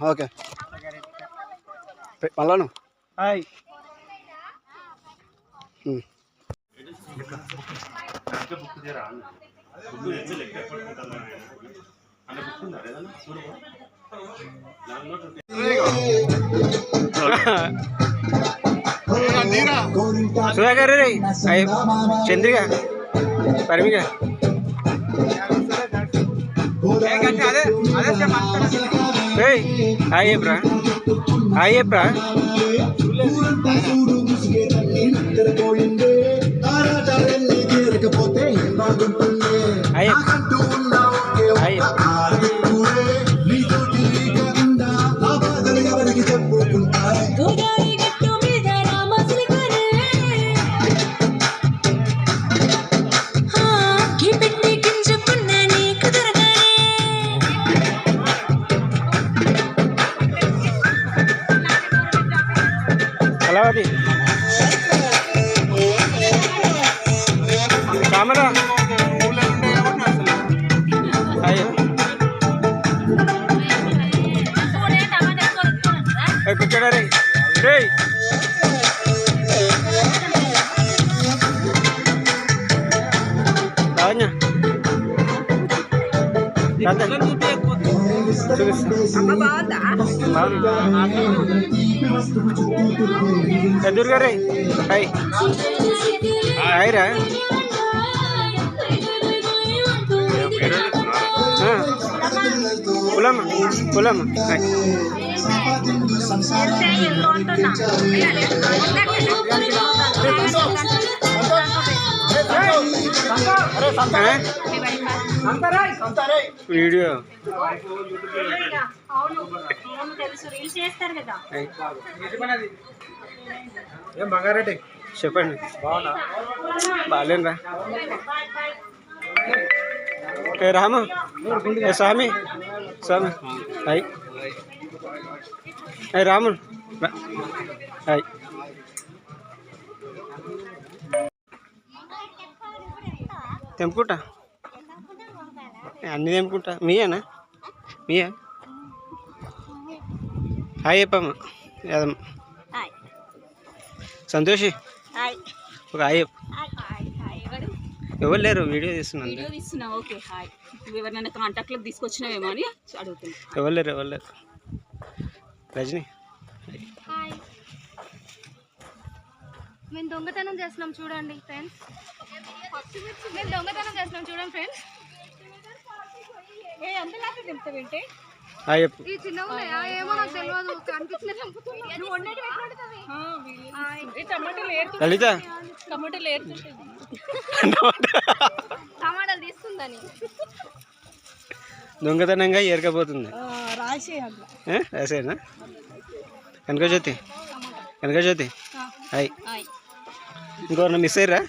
okay మళ్ళాను hi Sudhakar రే చంద్రిక పరిమిక అయ్యప్రా అయ్యప్రా కళావతి కామరా కూర్చోడా రే రే రావన్నా ఎదురుగా రే hi hi రా Pulamma Pulamma hi video Banga Reddy చెప్పండి బాగాలేనురా ఏ రామ ఏ స్వామి స్వామి హాయ్ ఏ రాముడు హాయ్ తెంపుకుంటా అన్నీ తెంపుకుంటా మీయేనా మీయా హాయ్ చెప్పమ్మా యాదమ్మ సంతోషి ఒక హాయ్ చెప్పు ఎవరు లేరు వీడియో తీస్తున్నా ఓకే హాయ్ ఎవరినైనా కాంటాక్ట్లోకి తీసుకొచ్చినావేమో అని అడుగుతున్నా ఎవరు లేరు రజని మేము దొంగతనం చేస్తున్నాం చూడండి ఫ్రెండ్స్ ఫ్రెండ్స్ ఈ చిన్న ఏమో నాకు తెలియదు లలిత టమాటాలు తీస్తుందని దొంగతనంగా ఏరకపోతుంది రాసేనా కనకజ్యోతి హాయ్ ఇంకోరన్నా మిస్ అయ్యారా